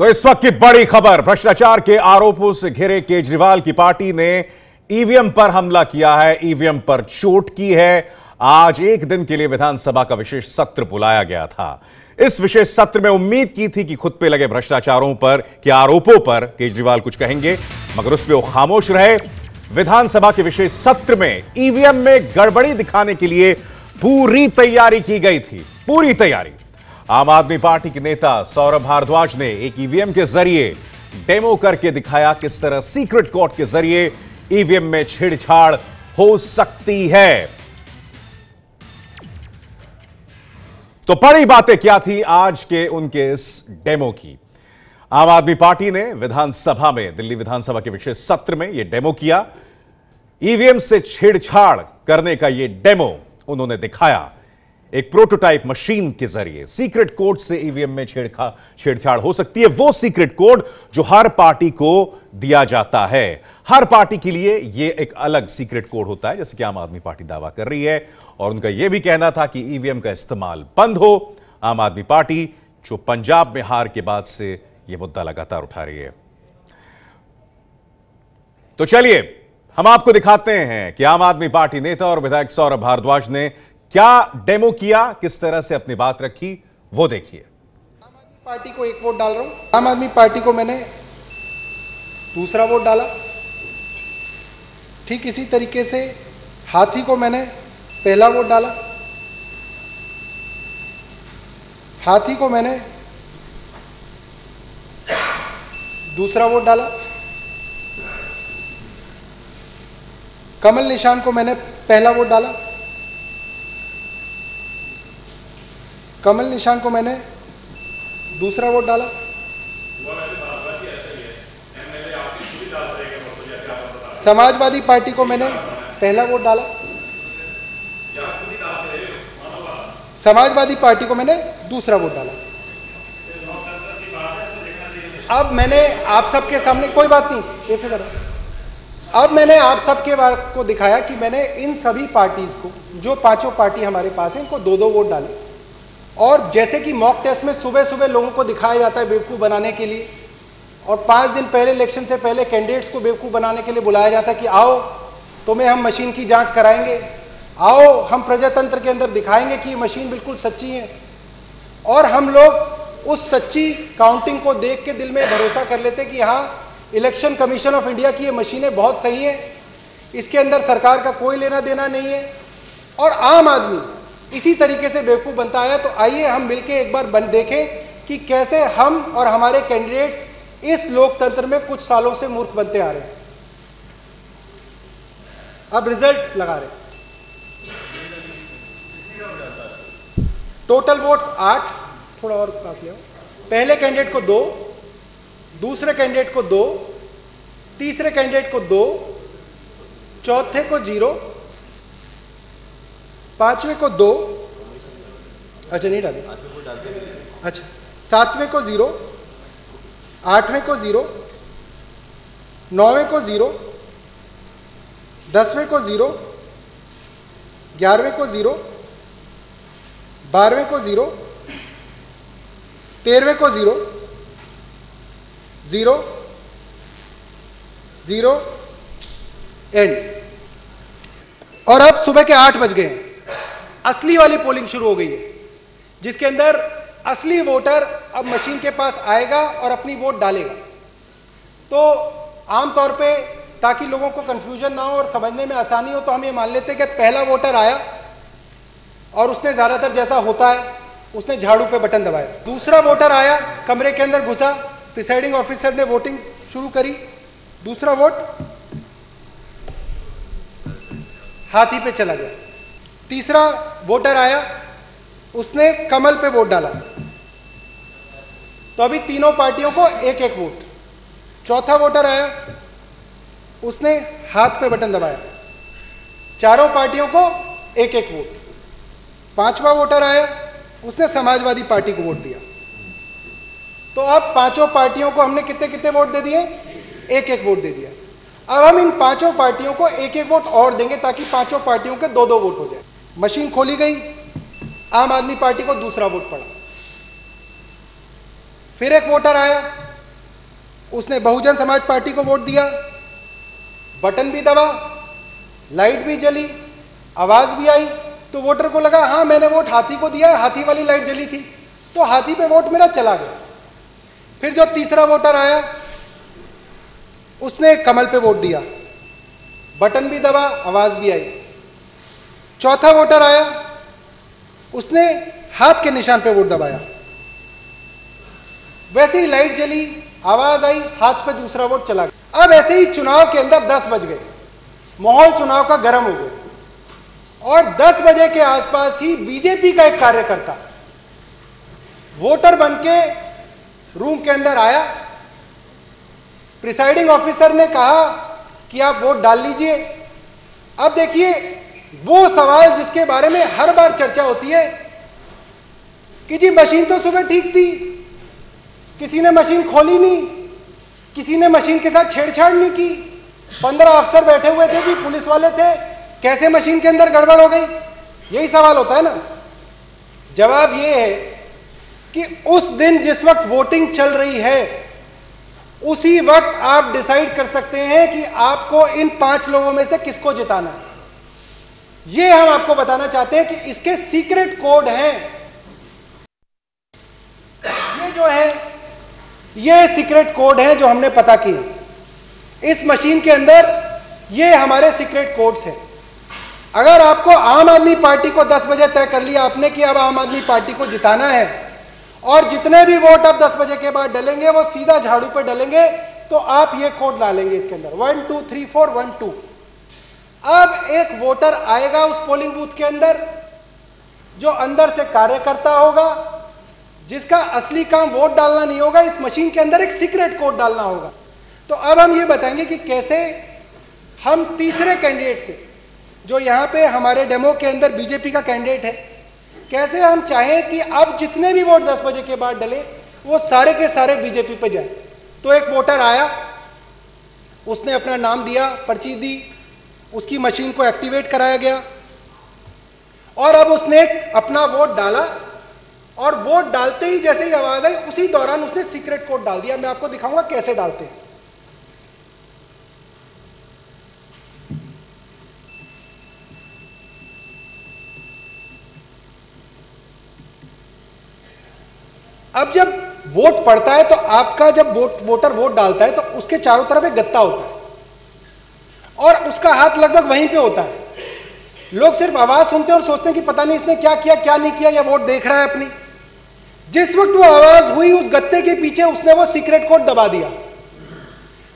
तो इस वक्त की बड़ी खबर, भ्रष्टाचार के आरोपों से घिरे केजरीवाल की पार्टी ने ईवीएम पर हमला किया है, ईवीएम पर चोट की है। आज एक दिन के लिए विधानसभा का विशेष सत्र बुलाया गया था। इस विशेष सत्र में उम्मीद की थी कि खुद पे लगे भ्रष्टाचारों पर के आरोपों पर केजरीवाल कुछ कहेंगे, मगर उस पर वो खामोश रहे। विधानसभा के विशेष सत्र में ईवीएम में गड़बड़ी दिखाने के लिए पूरी तैयारी की गई थी, पूरी तैयारी। आम आदमी पार्टी के नेता सौरभ भारद्वाज ने एक ईवीएम के जरिए डेमो करके दिखाया किस तरह सीक्रेट कोड के जरिए ईवीएम में छेड़छाड़ हो सकती है। तो बड़ी बातें क्या थी आज के उनके इस डेमो की। आम आदमी पार्टी ने विधानसभा में, दिल्ली विधानसभा के विशेष सत्र में यह डेमो किया। ईवीएम से छेड़छाड़ करने का यह डेमो उन्होंने दिखाया। एक प्रोटोटाइप मशीन के जरिए सीक्रेट कोड से ईवीएम में छेड़छाड़ हो सकती है। वो सीक्रेट कोड जो हर पार्टी को दिया जाता है। हर पार्टी के लिए यह एक अलग सीक्रेट कोड होता है, जैसे कि आम आदमी पार्टी दावा कर रही है। और उनका यह भी कहना था कि ईवीएम का इस्तेमाल बंद हो। आम आदमी पार्टी जो पंजाब में हार के बाद से यह मुद्दा लगातार उठा रही है। तो चलिए हम आपको दिखाते हैं कि आम आदमी पार्टी नेता और विधायक सौरभ भारद्वाज ने क्या डेमो किया, किस तरह से अपनी बात रखी, वो देखिए। आम आदमी पार्टी को एक वोट डाल रहा हूं। आम आदमी पार्टी को मैंने दूसरा वोट डाला। ठीक इसी तरीके से हाथी को मैंने पहला वोट डाला, हाथी को मैंने दूसरा वोट डाला, कमल निशान को मैंने पहला वोट डाला, कमल निशान को मैंने दूसरा वोट डाला, समाजवादी पार्टी को मैंने पहला वोट डाला, समाजवादी पार्टी को मैंने दूसरा वोट डाला। अब मैंने आप सबके सामने, कोई बात नहीं, बेफिक्र रहो। अब मैंने आप सबके बात को दिखाया कि मैंने इन सभी पार्टीज को, जो पांचों पार्टी हमारे पास है, इनको दो दो वोट डाले। और जैसे कि मॉक टेस्ट में सुबह सुबह लोगों को दिखाया जाता है बेवकूफ़ बनाने के लिए, और 5 दिन पहले इलेक्शन से पहले कैंडिडेट्स को बेवकूफ़ बनाने के लिए बुलाया जाता है कि आओ तुम्हें हम मशीन की जांच कराएंगे, आओ हम प्रजातंत्र के अंदर दिखाएंगे कि ये मशीन बिल्कुल सच्ची है। और हम लोग उस सच्ची काउंटिंग को देख के दिल में भरोसा कर लेते कि हाँ, इलेक्शन कमीशन ऑफ इंडिया की ये मशीनें बहुत सही हैं, इसके अंदर सरकार का कोई लेना देना नहीं है। और आम आदमी इसी तरीके से बेवकूफ़ बनता आया। तो आइए हम मिलके एक बार देखें कि कैसे हम और हमारे कैंडिडेट्स इस लोकतंत्र में कुछ सालों से मूर्ख बनते आ रहे हैं। अब रिजल्ट लगा रहे हैं। टोटल वोट्स 8, थोड़ा और पास ले आओ। पहले कैंडिडेट को 2, दूसरे कैंडिडेट को 2, तीसरे कैंडिडेट को 2, चौथे को 0, पांचवें को 2, अच्छा नहीं डाले, अच्छा, सातवें को 0, आठवें को 0, नौवें को 0, 10वें को 0, 11वें को 0, 12वें को 0, 13वें को 0, 0, 0, एंड। और अब सुबह के 8 बज गए, असली वाली पोलिंग शुरू हो गई है, जिसके अंदर असली वोटर अब मशीन के पास आएगा और अपनी वोट डालेगा। तो आमतौर पे, ताकि लोगों को कंफ्यूजन ना हो और समझने में आसानी हो, तो हम ये मान लेते हैं कि पहला वोटर आया और उसने ज़्यादातर जैसा होता है उसने झाड़ू पे बटन दबाया। दूसरा वोटर आया, कमरे के अंदर घुसा, प्रिसाइडिंग ऑफिसर ने वोटिंग शुरू करी, दूसरा वोट हाथी पे चला गया। तीसरा वोटर आया, उसने कमल पे वोट डाला। तो अभी तीनों पार्टियों को एक एक वोट। चौथा वोटर आया, उसने हाथ पे बटन दबाया, चारों पार्टियों को एक एक वोट। पांचवा वोटर आया, उसने समाजवादी पार्टी को वोट दिया। तो अब पांचों पार्टियों को हमने कितने कितने वोट दे दिए? एक एक वोट दे दिया। अब हम इन पांचों पार्टियों को एक एक वोट और देंगे ताकि पांचों पार्टियों के दो दो वोट हो जाए। मशीन खोली गई, आम आदमी पार्टी को दूसरा वोट पड़ा। फिर एक वोटर आया, उसने बहुजन समाज पार्टी को वोट दिया, बटन भी दबा, लाइट भी जली, आवाज भी आई, तो वोटर को लगा हाँ मैंने वोट हाथी को दिया, हाथी वाली लाइट जली थी, तो हाथी पे वोट मेरा चला गया। फिर जो तीसरा वोटर आया उसने कमल पे वोट दिया, बटन भी दबा, आवाज भी आई। चौथा वोटर आया, उसने हाथ के निशान पे वोट दबाया, वैसे ही लाइट जली, आवाज आई, हाथ पे दूसरा वोट चला गया। अब ऐसे ही चुनाव के अंदर 10 बज गए, माहौल चुनाव का गर्म हो गया और 10 बजे के आसपास ही बीजेपी का एक कार्यकर्ता वोटर बनके रूम के अंदर आया। प्रिसाइडिंग ऑफिसर ने कहा कि आप वोट डाल लीजिए। अब देखिए वो सवाल जिसके बारे में हर बार चर्चा होती है कि जी मशीन तो सुबह ठीक थी, किसी ने मशीन खोली नहीं, किसी ने मशीन के साथ छेड़छाड़ नहीं की, 15 अफसर बैठे हुए थे जी, पुलिस वाले थे, कैसे मशीन के अंदर गड़बड़ हो गई? यही सवाल होता है ना। जवाब यह है कि उस दिन जिस वक्त वोटिंग चल रही है उसी वक्त आप डिसाइड कर सकते हैं कि आपको इन 5 लोगों में से किसको जिताना है। यह हम आपको बताना चाहते हैं कि इसके सीक्रेट कोड हैं। ये जो है ये सीक्रेट कोड हैं जो हमने पता किए। इस मशीन के अंदर ये हमारे सीक्रेट कोड्स हैं। अगर आपको आम आदमी पार्टी को 10 बजे तय कर लिया आपने कि अब आम आदमी पार्टी को जिताना है और जितने भी वोट अब 10 बजे के बाद डलेंगे वो सीधा झाड़ू पे डलेंगे, तो आप ये कोड डालेंगे इसके अंदर 1 2 3 4 1 2। अब एक वोटर आएगा उस पोलिंग बूथ के अंदर जो अंदर से कार्यकर्ता होगा, जिसका असली काम वोट डालना नहीं होगा, इस मशीन के अंदर एक सीक्रेट कोड डालना होगा। तो अब हम ये बताएंगे कि कैसे हम तीसरे कैंडिडेट को, जो यहाँ पे हमारे डेमो के अंदर बीजेपी का कैंडिडेट है, कैसे हम चाहें कि अब जितने भी वोट 10 बजे के बाद डले वो सारे के सारे बीजेपी पे जाए। तो एक वोटर आया, उसने अपना नाम दिया, पर्ची दी, उसकी मशीन को एक्टिवेट कराया गया और अब उसने अपना वोट डाला और वोट डालते ही जैसे ही आवाज आई उसी दौरान उसने सीक्रेट कोड डाल दिया। मैं आपको दिखाऊंगा कैसे डालते हैं। अब जब वोट पड़ता है तो आपका जब वोटर वोट डालता है तो उसके चारों तरफ एक गत्ता होता है और उसका हाथ लगभग वहीं पे होता है। लोग सिर्फ आवाज सुनते हैं और सोचते हैं कि पता नहीं इसने क्या किया क्या नहीं किया, या वोट देख रहा है अपनी। जिस वक्त वो आवाज हुई उस गत्ते के पीछे उसने वो सीक्रेट कोड दबा दिया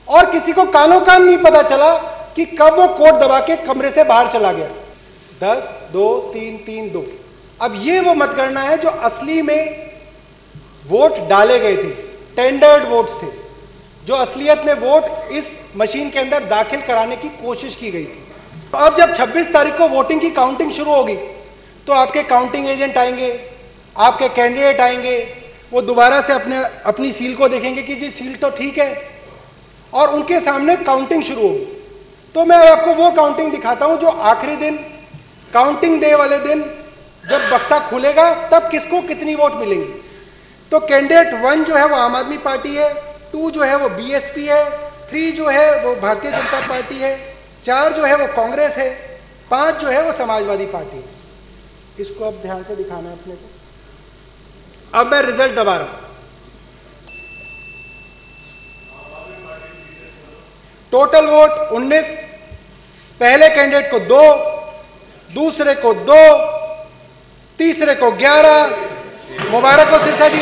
और किसी को कानो कान नहीं पता चला कि कब वो कोड दबा के कमरे से बाहर चला गया। 10 2 3 3 2। अब ये वो मतगणना है जो असली में वोट डाले गए थे, टेंडर्ड वोट्स थे, जो असलियत में वोट इस मशीन के अंदर दाखिल कराने की कोशिश की गई थी। तो अब जब 26 तारीख को वोटिंग की काउंटिंग शुरू होगी तो आपके काउंटिंग एजेंट आएंगे, आपके कैंडिडेट आएंगे, वो दोबारा से अपनी सील को देखेंगे कि जी सील तो ठीक है और उनके सामने काउंटिंग शुरू होगी। तो मैं आपको वो काउंटिंग दिखाता हूं जो आखिरी दिन, काउंटिंग डे वाले दिन जब बक्सा खुलेगा तब किसको कितनी वोट मिलेंगी। तो कैंडिडेट 1 जो है वो आम आदमी पार्टी है, 2 जो है वो बीएसपी है, 3 जो है वो भारतीय जनता पार्टी है, 4 जो है वो कांग्रेस है, 5 जो है वो समाजवादी पार्टी है। इसको अब ध्यान से दिखाना है अपने को। अब मैं रिजल्ट दबा रहा हूं। टोटल वोट 19, पहले कैंडिडेट को 2, दूसरे को 2, तीसरे को 11, मुबारक हो सिरसा जी,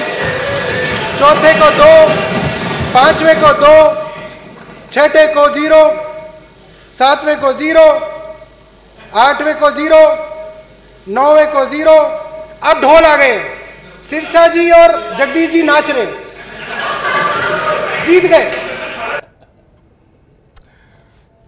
चौथे को 2, पांचवें को 2, छठे को 0, सातवें को 0, आठवें को 0, नौवें को 0। अब ढोल आ गए, सिरसा जी और जगदीश जी नाच रहे, जीत गए।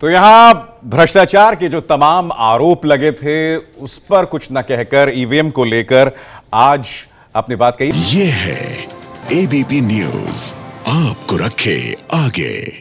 तो यहां भ्रष्टाचार के जो तमाम आरोप लगे थे उस पर कुछ न कहकर ईवीएम को लेकर आज अपनी बात कही। ये है एबीपी न्यूज, आपको रखे आगे।